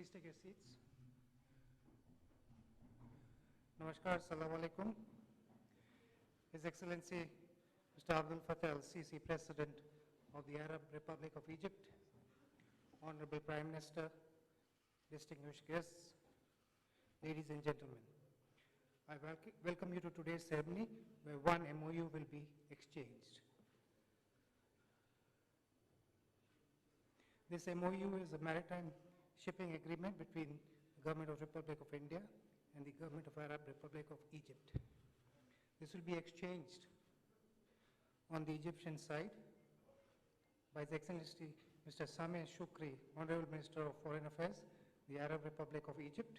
Please take your seats. Namaskar, Assalamu alaikum. His Excellency Mr. Abdel Fattah el Sisi, President of the Arab Republic of Egypt, Honorable Prime Minister, distinguished guests, ladies and gentlemen. I welcome you to today's ceremony where one MOU will be exchanged. This MOU is a maritime shipping agreement between the Government of Republic of India and the Government of Arab Republic of Egypt. This will be exchanged on the Egyptian side by His Excellency Mr. Sameh Shukri, Honorable Minister of Foreign Affairs, the Arab Republic of Egypt,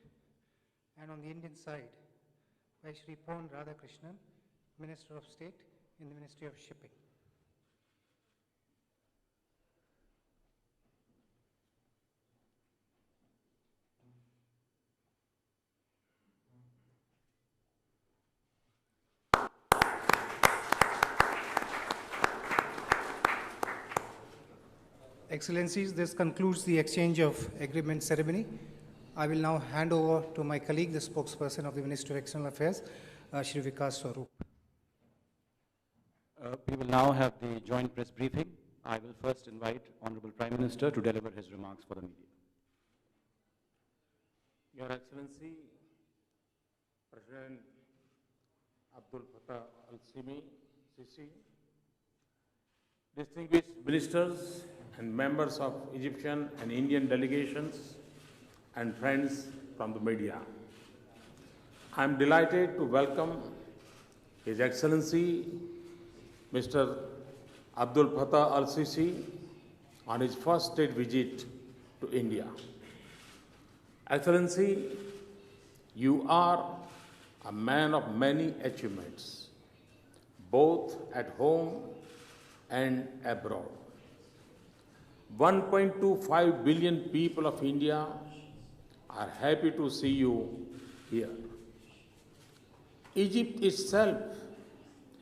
and on the Indian side by Shri Pon Radhakrishnan, Minister of State in the Ministry of Shipping. Excellencies, this concludes the exchange of agreement ceremony. I will now hand over to my colleague, the spokesperson of the Ministry of External Affairs, Shri Vikas Swarup. We will now have the joint press briefing. I will first invite Honorable Prime Minister to deliver his remarks for the media. Your Excellency, President Abdel Fattah el Sisi, distinguished ministers and members of Egyptian and Indian delegations and friends from the media. I am delighted to welcome His Excellency Mr. Abdel Fattah el Sisi on his first state visit to India. Excellency, you are a man of many achievements, both at home and abroad. 1.25 billion people of India are happy to see you here. Egypt itself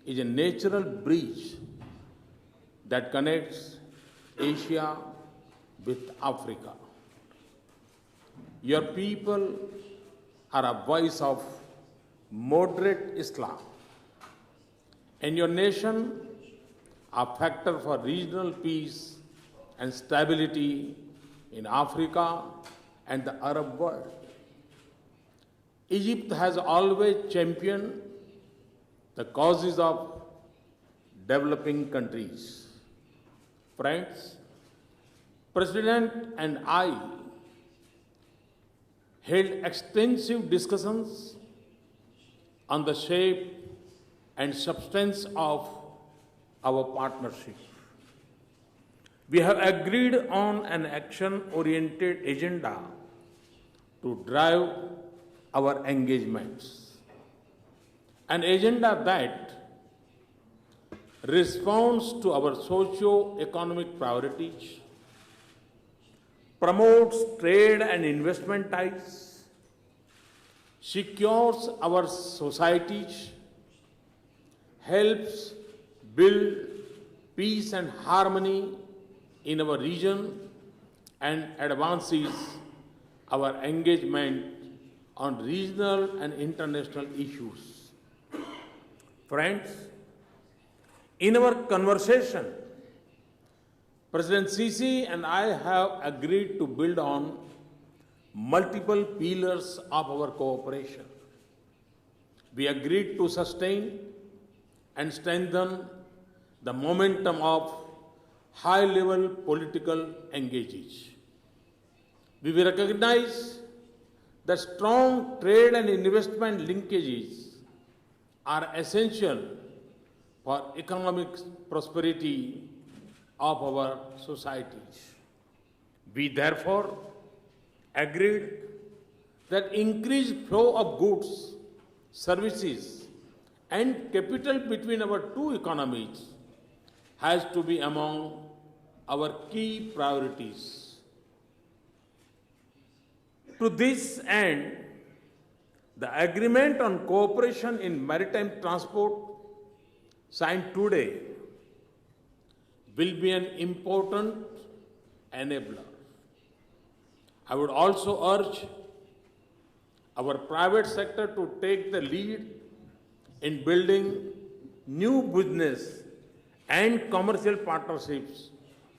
is a natural bridge that connects Asia with Africa. Your people are a voice of moderate Islam, and your nation a factor for regional peace and stability in Africa and the Arab world. Egypt has always championed the causes of developing countries. Friends, President and I held extensive discussions on the shape and substance of our partnership. We have agreed on an action-oriented agenda to drive our engagements, an agenda that responds to our socio-economic priorities, promotes trade and investment ties, secures our societies, helps build peace and harmony in our region, and advances our engagement on regional and international issues. Friends, in our conversation, President Sisi and I have agreed to build on multiple pillars of our cooperation. We agreed to sustain and strengthen the momentum of high-level political engagements. We will recognize that strong trade and investment linkages are essential for economic prosperity of our societies. We therefore agreed that increased flow of goods, services, and capital between our two economies has to be among our key priorities. To this end, the agreement on cooperation in maritime transport signed today will be an important enabler. I would also urge our private sector to take the lead in building new business and commercial partnerships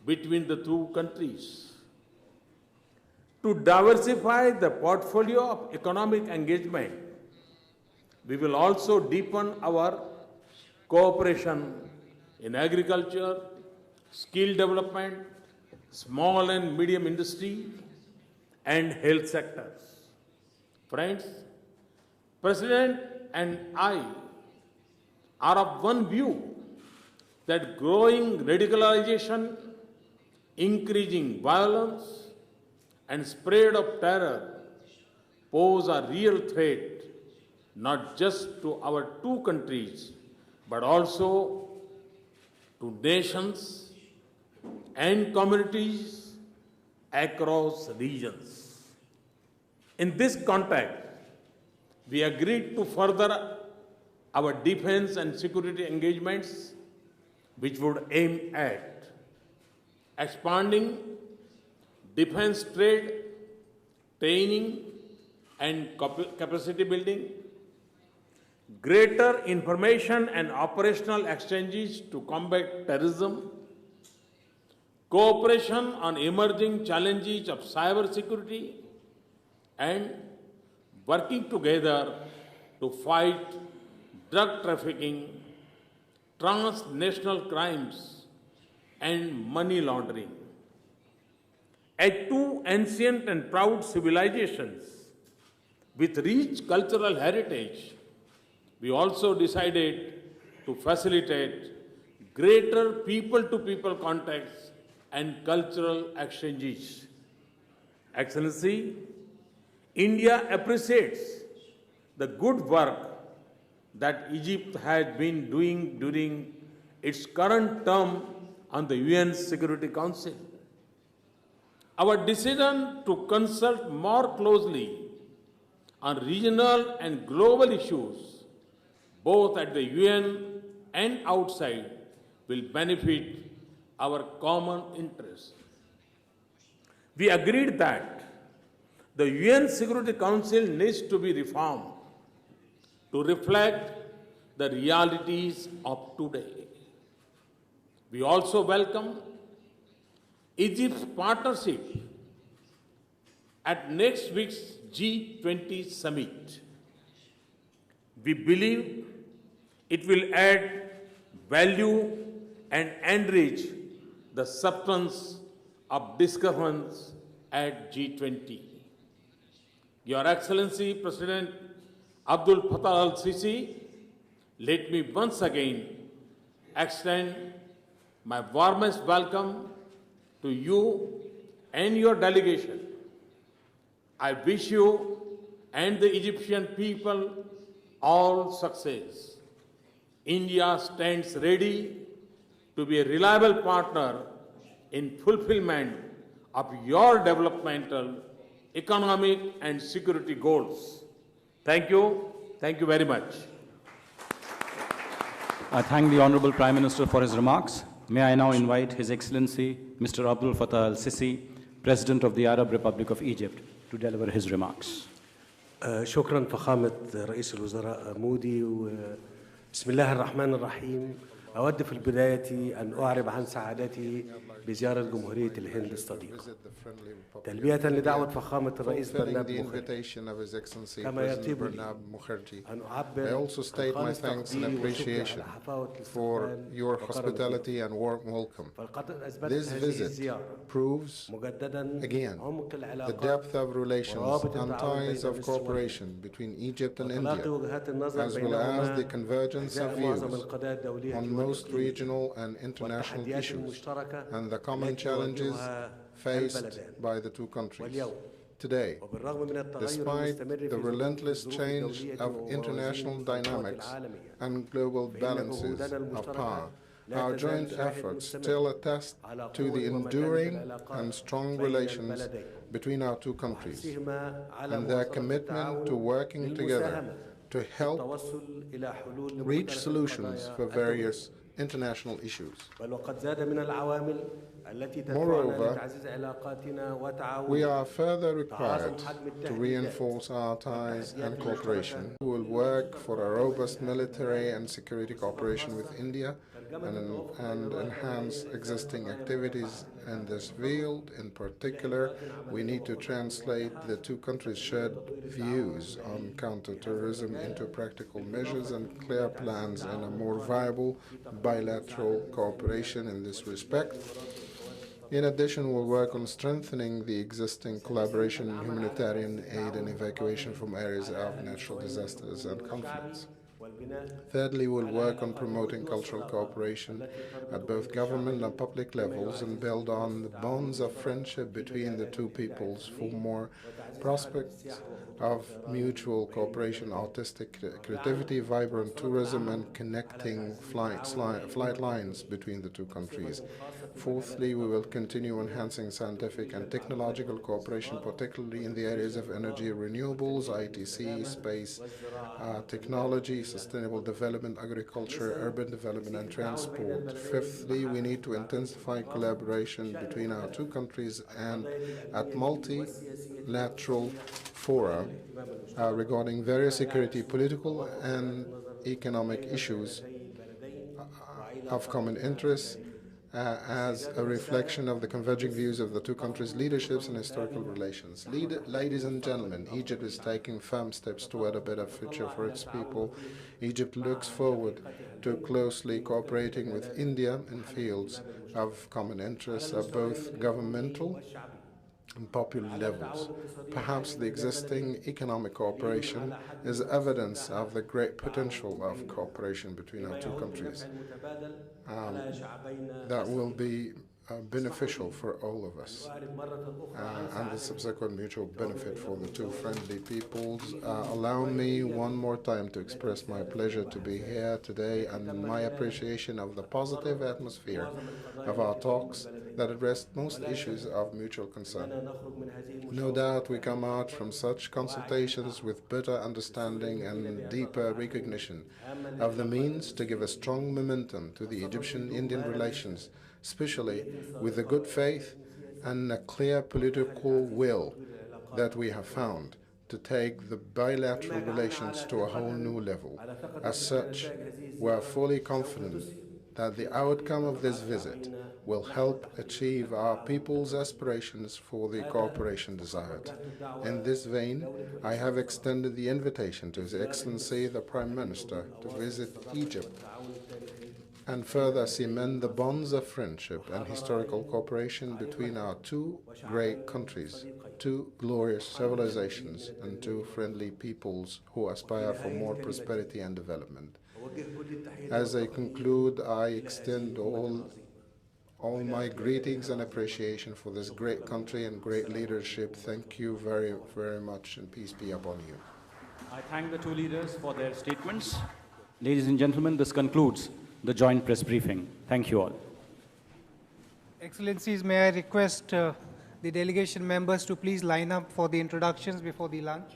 between the two countries. To diversify the portfolio of economic engagement, we will also deepen our cooperation in agriculture, skill development, small and medium industry, and health sectors. Friends, President and I are of one view that growing radicalization, increasing violence, and spread of terror pose a real threat not just to our two countries, but also to nations and communities across regions. In this context, we agreed to further our defense and security engagements, which would aim at expanding defense trade, training and capacity building, greater information and operational exchanges to combat terrorism, cooperation on emerging challenges of cybersecurity, and working together to fight drug trafficking, transnational crimes, and money laundering. As two ancient and proud civilizations with rich cultural heritage, we also decided to facilitate greater people-to-people contacts and cultural exchanges. Excellency, India appreciates the good work that Egypt has been doing during its current term on the UN Security Council. Our decision to consult more closely on regional and global issues, both at the UN and outside, will benefit our common interests. We agreed that the UN Security Council needs to be reformed to reflect the realities of today. We also welcome Egypt's partnership at next week's G20 summit. We believe it will add value and enrich the substance of discussions at G20. Your Excellency, President Abdel Fattah el Sisi, let me once again extend my warmest welcome to you and your delegation. I wish you and the Egyptian people all success. India stands ready to be a reliable partner in fulfillment of your developmental, economic and security goals. Thank you. Thank you very much. I thank the Honorable Prime Minister for his remarks. May I now invite His Excellency Mr. Abdel Fattah el Sisi, President of the Arab Republic of Egypt, to deliver his remarks. شكرا فخامة رئيس الوزراء مودي بسم الله الرحمن الرحيم. أود في البداية أن أعرب عن سعادتي بزيارة جمهورية الهند الصديقة تلبية لدعوة فخامة الرئيس برناب مخرجي كما يطيب لي أن أعبر عن خالص تقديري وشكري على حفاوة الاستقبال hospitality and warm welcome. This visit proves again the depth of relations and ties of cooperation between Egypt and India, as well as the convergence of views on most regional and international issues and the common challenges faced by the two countries. Today, despite the relentless change of international dynamics and global balances of power, our joint efforts still attest to the enduring and strong relations between our two countries and their commitment to working together to help reach solutions for various international issues. Moreover, We are further required to reinforce our ties and cooperation. We will work for a robust military and security cooperation with India and enhance existing activities in this field. In particular, we need to translate the two countries' shared views on counterterrorism into practical measures and clear plans in a more viable bilateral cooperation in this respect. In addition, we'll work on strengthening the existing collaboration in humanitarian aid and evacuation from areas of natural disasters and conflicts. Thirdly, we'll work on promoting cultural cooperation at both government and public levels and build on the bonds of friendship between the two peoples for more prospects of mutual cooperation, artistic creativity, vibrant tourism, and connecting flight lines between the two countries. Fourthly, we will continue enhancing scientific and technological cooperation, particularly in the areas of energy, renewables, ITC, space, technology, sustainable development, agriculture, urban development, and transport. Fifthly, we need to intensify collaboration between our two countries and at multilateral fora regarding various security, political, and economic issues of common interest as a reflection of the converging views of the two countries' leaderships and historical relations. Ladies and gentlemen, Egypt is taking firm steps toward a better future for its people. Egypt looks forward to closely cooperating with India in fields of common interest at both governmental and popular levels. Perhaps the existing economic cooperation is evidence of the great potential of cooperation between our two countries that will be beneficial for all of us and the subsequent mutual benefit for the two friendly peoples. Allow me one more time to express my pleasure to be here today and my appreciation of the positive atmosphere of our talks that addressed most issues of mutual concern. No doubt we come out from such consultations with better understanding and deeper recognition of the means to give a strong momentum to the Egyptian-Indian relations, especially with the good faith and a clear political will that we have found to take the bilateral relations to a whole new level. As such, we are fully confident that the outcome of this visit will help achieve our people's aspirations for the cooperation desired. In this vein, I have extended the invitation to His Excellency the Prime Minister to visit Egypt and further cement the bonds of friendship and historical cooperation between our two great countries, two glorious civilizations, and two friendly peoples who aspire for more prosperity and development. As I conclude, I extend all my greetings and appreciation for this great country and great leadership. Thank you very, very much, and peace be upon you. I thank the two leaders for their statements. Ladies and gentlemen, this concludes the joint press briefing. Thank you all. Excellencies, may I request the delegation members to please line up for the introductions before the lunch.